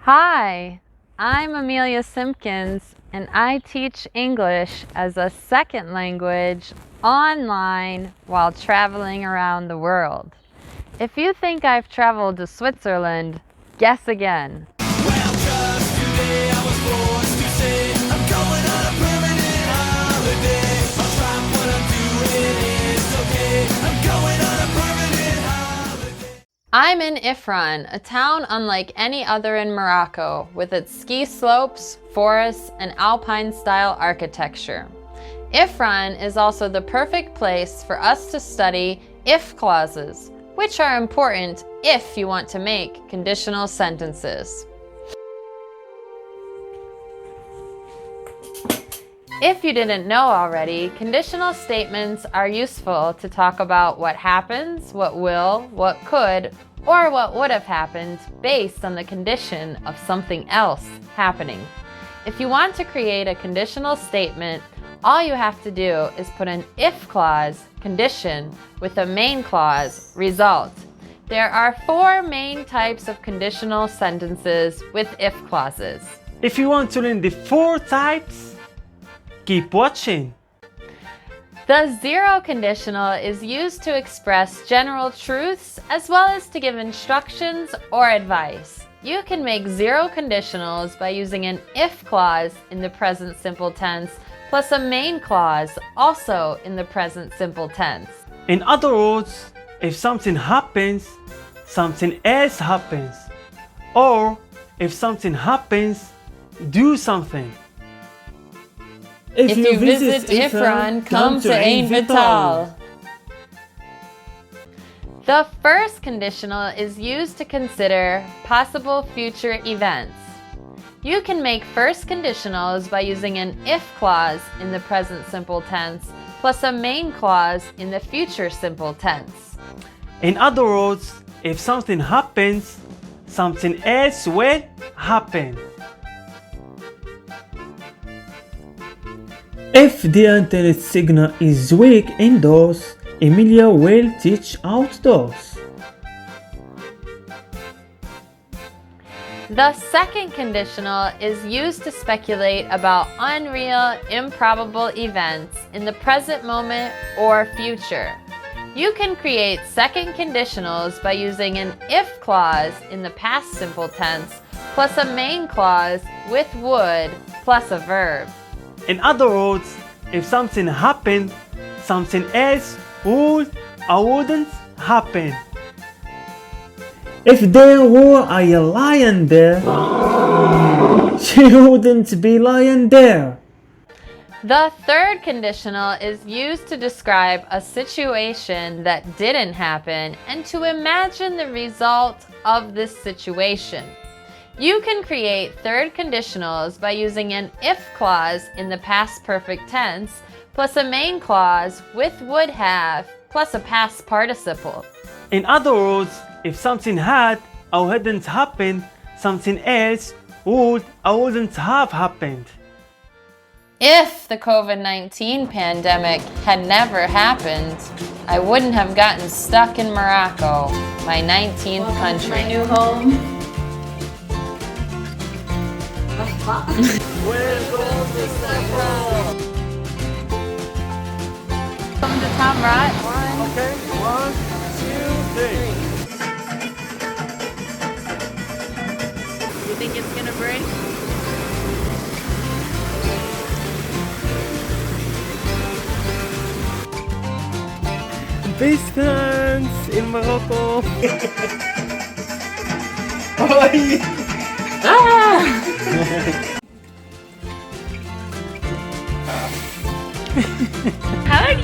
Hi, I'm Amelia Simpkins, and I teach English as a second language online while traveling around the world. If you think I've traveled to Switzerland, guess again. Well, just today I was forced to say I'm going on a permanent holiday. I'll drop what I'm doing, it's okay. I'm going on a permanent holiday. I'm in Ifrane, a town unlike any other in Morocco, with its ski slopes, forests, and alpine-style architecture. Ifrane is also the perfect place for us to study if clauses, which are important if you want to make conditional sentences. If you didn't know already, conditional statements are useful to talk about what happens, what will, what could, or what would have happened based on the condition of something else happening. If you want to create a conditional statement, all you have to do is put an if clause, condition, with a main clause, result. There are 4 main types of conditional sentences with if clauses. If you want to learn the 4 types, keep watching. The zero conditional is used to express general truths as well as to give instructions or advice. You can make zero conditionals by using an if clause in the present simple tense plus a main clause also in the present simple tense. In other words, if something happens, something else happens. Or if something happens, do something. If you visit Ifrane, come to Ain Vital. The first conditional is used to consider possible future events. You can make first conditionals by using an if clause in the present simple tense plus a main clause in the future simple tense. In other words, if something happens, something else will happen. If the internet signal is weak indoors, Emilia will teach outdoors. The second conditional is used to speculate about unreal, improbable events in the present moment or future. You can create second conditionals by using an if clause in the past simple tense plus a main clause with would plus a verb. In other words, if something happened, something else would or wouldn't happen. If there were a lion there, she wouldn't be lying there. The third conditional is used to describe a situation that didn't happen and to imagine the result of this situation. You can create third conditionals by using an if clause in the past perfect tense plus a main clause with would have plus a past participle. In other words, if something had or hadn't happened, something else would or wouldn't have happened. If the COVID-19 pandemic had never happened, I wouldn't have gotten stuck in Morocco, my 19th country. My new home. Welcome to Tom Rot. Okay, 1, 2, 3. You think it's gonna break? Best friends in Morocco. How do